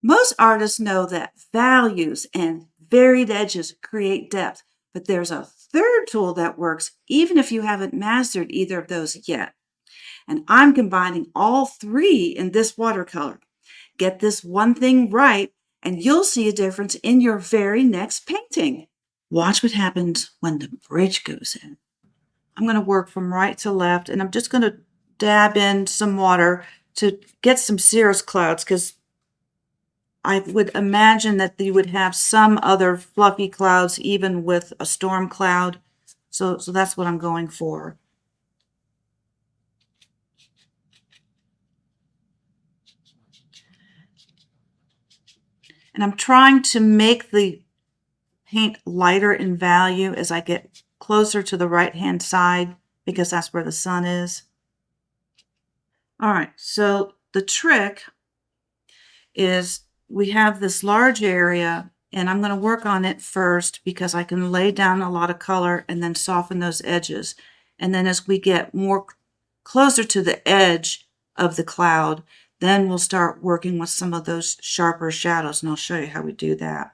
Most artists know that values and varied edges create depth, but there's a third tool that works even if you haven't mastered either of those yet. And I'm combining all three in this watercolor. Get this one thing right, and you'll see a difference in your very next painting. Watch what happens when the bridge goes in. I'm going to work from right to left, and I'm just going to dab in some water to get some cirrus clouds, because I would imagine that you would have some other fluffy clouds even with a storm cloud. So that's what I'm going for. And I'm trying to make the paint lighter in value as I get closer to the right-hand side, because that's where the sun is. All right, so the trick is we have this large area, and I'm going to work on it first because I can lay down a lot of color and then soften those edges. And then as we get more closer to the edge of the cloud, then we'll start working with some of those sharper shadows, and I'll show you how we do that.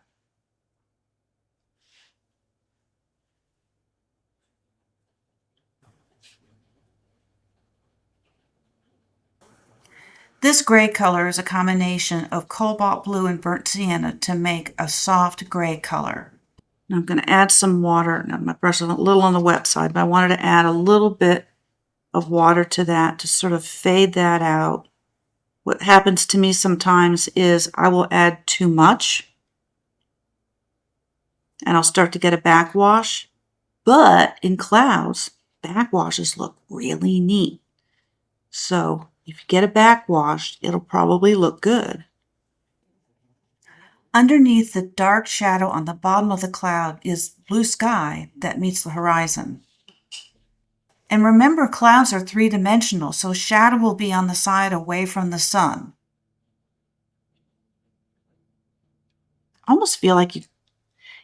This gray color is a combination of cobalt blue and burnt sienna to make a soft gray color. Now I'm going to add some water. Now my brush is a little on the wet side, but I wanted to add a little bit of water to that to sort of fade that out. What happens to me sometimes is I will add too much and I'll start to get a backwash. But in clouds, backwashes look really neat. So if you get a backwash, it'll probably look good. Underneath the dark shadow on the bottom of the cloud is blue sky that meets the horizon. And remember, clouds are three-dimensional, so shadow will be on the side away from the sun. I almost feel like it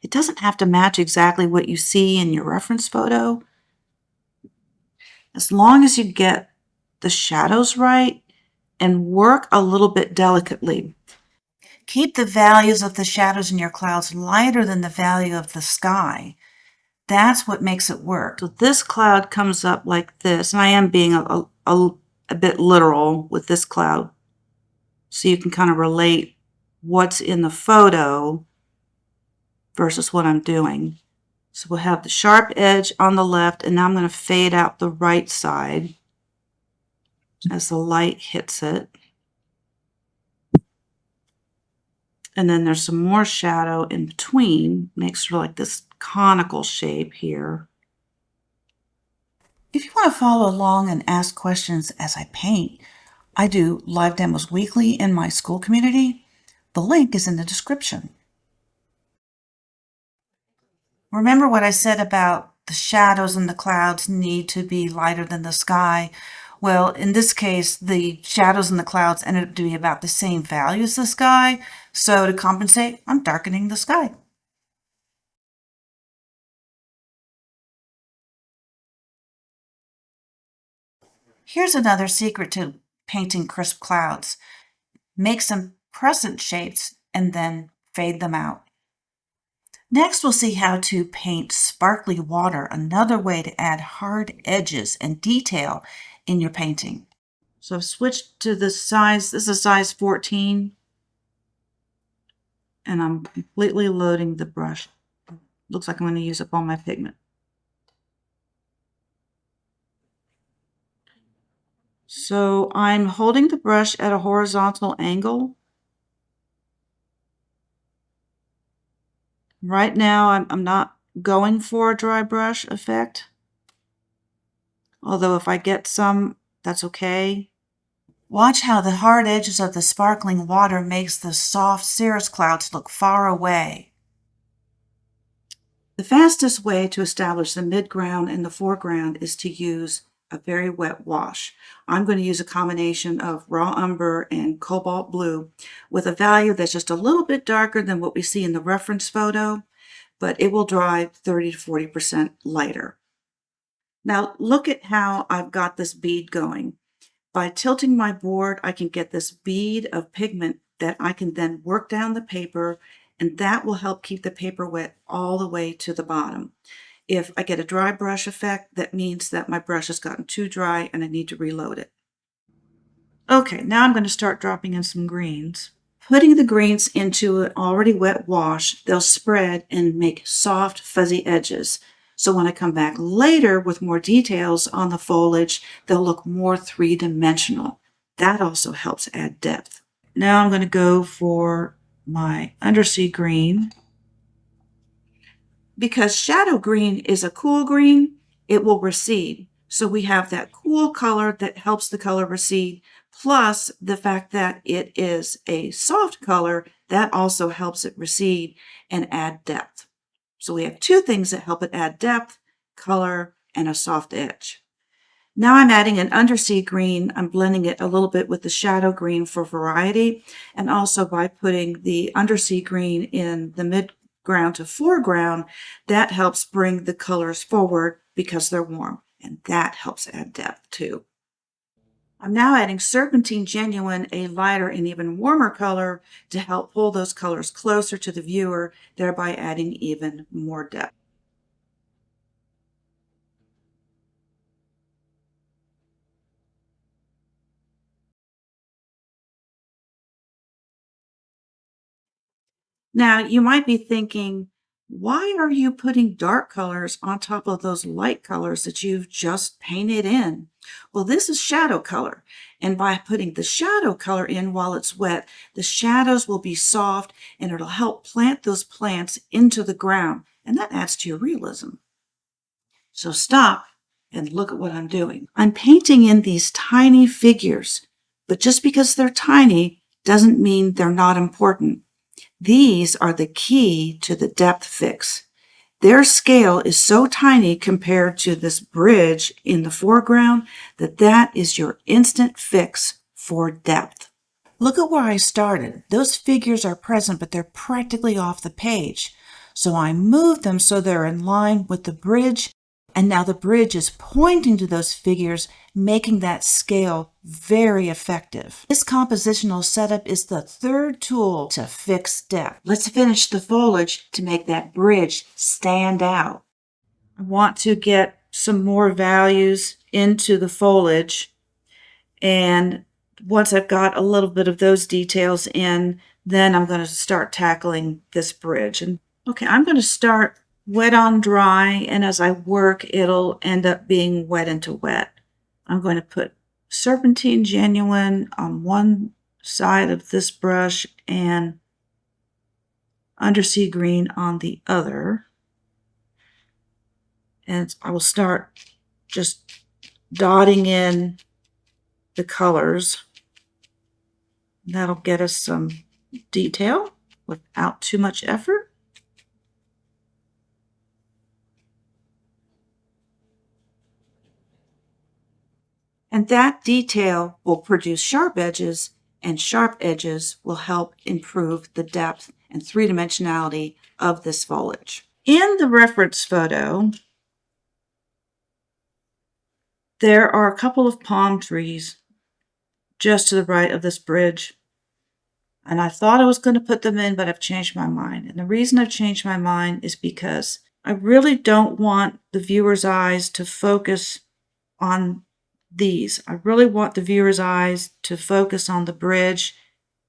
doesn't have to match exactly what you see in your reference photo. As long as you get the shadows right and work a little bit delicately. Keep the values of the shadows in your clouds lighter than the value of the sky. That's what makes it work. So this cloud comes up like this, and I am being a bit literal with this cloud, so you can kind of relate what's in the photo versus what I'm doing. So we'll have the sharp edge on the left, and now I'm going to fade out the right side as the light hits it. And then there's some more shadow in between, makes sort of like this conical shape here. If you want to follow along and ask questions as I paint, I do live demos weekly in my school community. The link is in the description. Remember what I said about the shadows in the clouds need to be lighter than the sky? Well, in this case, the shadows in the clouds ended up to be about the same value as the sky. So to compensate, I'm darkening the sky. Here's another secret to painting crisp clouds. Make some crescent shapes and then fade them out. Next, we'll see how to paint sparkly water, another way to add hard edges and detail in your painting. So I've switched to the size, this is a size 14, and I'm completely loading the brush. Looks like I'm going to use up all my pigment. So I'm holding the brush at a horizontal angle. Right now, I'm not going for a dry brush effect. Although if I get some, that's okay. Watch how the hard edges of the sparkling water makes the soft cirrus clouds look far away. The fastest way to establish the midground and the foreground is to use a very wet wash. I'm going to use a combination of raw umber and cobalt blue with a value that's just a little bit darker than what we see in the reference photo, but it will dry 30 to 40% lighter. Now look at how I've got this bead going. By tilting my board, I can get this bead of pigment that I can then work down the paper, and that will help keep the paper wet all the way to the bottom. If I get a dry brush effect, that means that my brush has gotten too dry and I need to reload it. Okay, now I'm going to start dropping in some greens. Putting the greens into an already wet wash, they'll spread and make soft, fuzzy edges. So when I come back later with more details on the foliage, they'll look more three-dimensional. That also helps add depth. Now I'm going to go for my undersea green. Because shadow green is a cool green, it will recede. So we have that cool color that helps the color recede, plus the fact that it is a soft color that also helps it recede and add depth. So we have two things that help it add depth, color, and a soft edge. Now I'm adding an undersea green. I'm blending it a little bit with the shadow green for variety, and also by putting the undersea green in the midground to foreground, that helps bring the colors forward because they're warm, and that helps add depth too. I'm now adding Serpentine Genuine, a lighter and even warmer color, to help pull those colors closer to the viewer, thereby adding even more depth. Now, you might be thinking, why are you putting dark colors on top of those light colors that you've just painted in? Well, this is shadow color. And by putting the shadow color in while it's wet, the shadows will be soft and it'll help plant those plants into the ground. And that adds to your realism. So stop and look at what I'm doing. I'm painting in these tiny figures, but just because they're tiny doesn't mean they're not important. These are the key to the depth fix. Their scale is so tiny compared to this bridge in the foreground that is your instant fix for depth. Look at where I started. Those figures are present, but they're practically off the page. So I moved them so they're in line with the bridge, and now the bridge is pointing to those figures, making that scale very effective. This compositional setup is the third tool to fix depth. Let's finish the foliage to make that bridge stand out. I want to get some more values into the foliage, and once I've got a little bit of those details in, then I'm going to start tackling this bridge. And okay, I'm going to start wet on dry, and as I work, it'll end up being wet into wet. I'm going to put Serpentine Genuine on one side of this brush and Undersea Green on the other. And I will start just dotting in the colors. That'll get us some detail without too much effort. And that detail will produce sharp edges, and sharp edges will help improve the depth and three-dimensionality of this foliage. In the reference photo, there are a couple of palm trees just to the right of this bridge. And I thought I was going to put them in, but I've changed my mind. And the reason I've changed my mind is because I really don't want the viewer's eyes to focus on these. I really want the viewer's eyes to focus on the bridge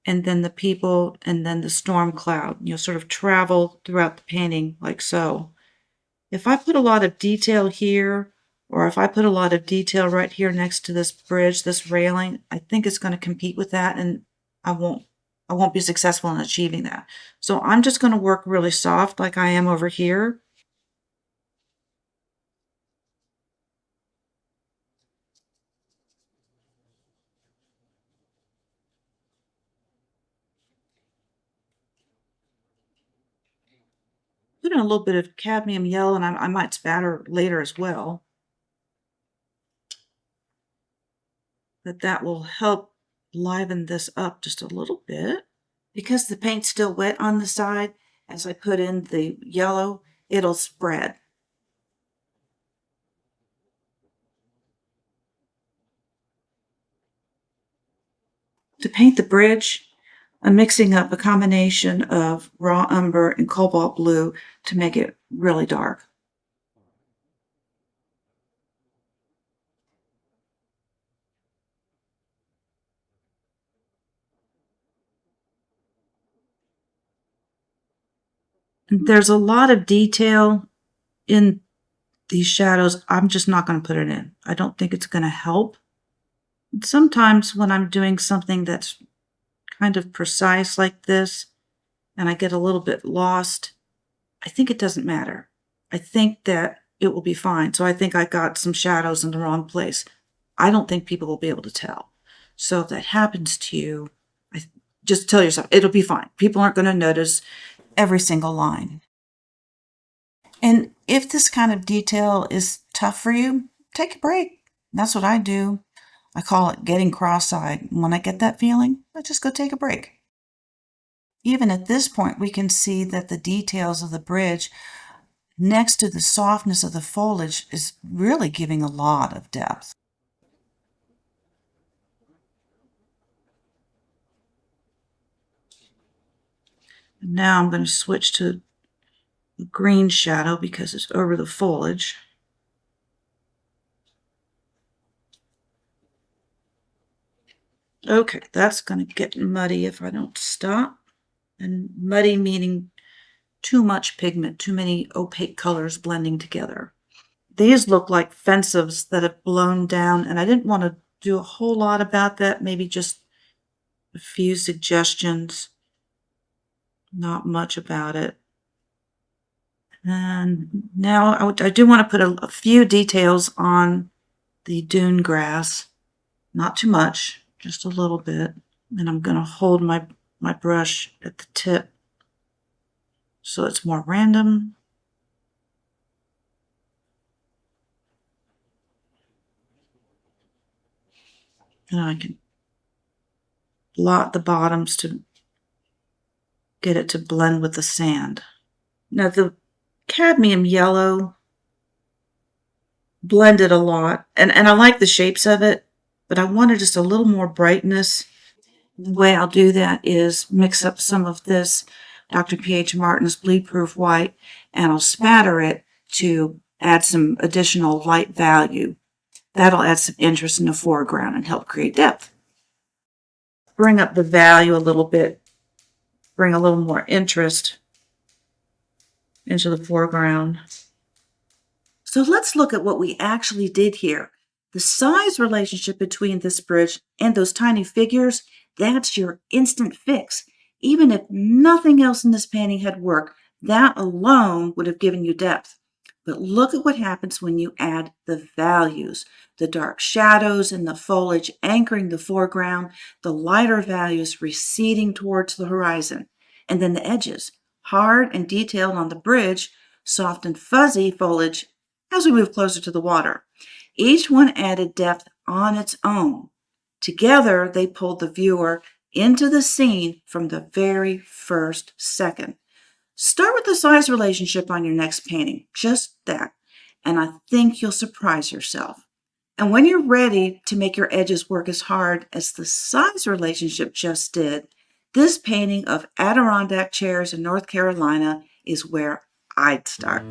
and then the people and then the storm cloud. Sort of travel throughout the painting like so. If I put a lot of detail here, or if I put a lot of detail right here next to this bridge, this railing, I think it's going to compete with that, and I won't be successful in achieving that. So I'm just going to work really soft like I am over here. Put in a little bit of cadmium yellow, and I might spatter later as well. But that will help liven this up just a little bit. Because the paint's still wet on the side, as I put in the yellow, it'll spread. To paint the bridge, I'm mixing up a combination of raw umber and cobalt blue to make it really dark. There's a lot of detail in these shadows. I'm just not going to put it in. I don't think it's going to help. Sometimes when I'm doing something that's kind of precise like this and I get a little bit lost, I think it doesn't matter. I think that it will be fine. So I think I got some shadows in the wrong place. I don't think people will be able to tell. So if that happens to you, just tell yourself it'll be fine. People aren't going to notice every single line. And if this kind of detail is tough for you, take a break. That's what I do. I call it getting cross-eyed. When I get that feeling, I just go take a break. Even at this point, we can see that the details of the bridge next to the softness of the foliage is really giving a lot of depth. Now I'm going to switch to the green shadow because it's over the foliage. Okay, that's going to get muddy if I don't stop. And muddy meaning too much pigment, too many opaque colors blending together. These look like fences that have blown down, and I didn't want to do a whole lot about that, maybe just a few suggestions, not much about it. And now I do want to put a few details on the dune grass, not too much, just a little bit. And I'm going to hold my brush at the tip so it's more random. And I can blot the bottoms to get it to blend with the sand. Now the cadmium yellow blended a lot, and I like the shapes of it, but I wanted just a little more brightness. The way I'll do that is mix up some of this Dr. P.H. Martin's Bleed Proof White, and I'll spatter it to add some additional light value. That'll add some interest in the foreground and help create depth. Bring up the value a little bit, bring a little more interest into the foreground. So let's look at what we actually did here. The size relationship between this bridge and those tiny figures, that's your instant fix. Even if nothing else in this painting had worked, that alone would have given you depth. But look at what happens when you add the values. The dark shadows and the foliage anchoring the foreground, the lighter values receding towards the horizon. And then the edges, hard and detailed on the bridge, soft and fuzzy foliage as we move closer to the water. Each one added depth on its own. Together, they pulled the viewer into the scene from the very first second. Start with the size relationship on your next painting, just that, and I think you'll surprise yourself. And when you're ready to make your edges work as hard as the size relationship just did, this painting of Adirondack chairs in North Carolina is where I'd start.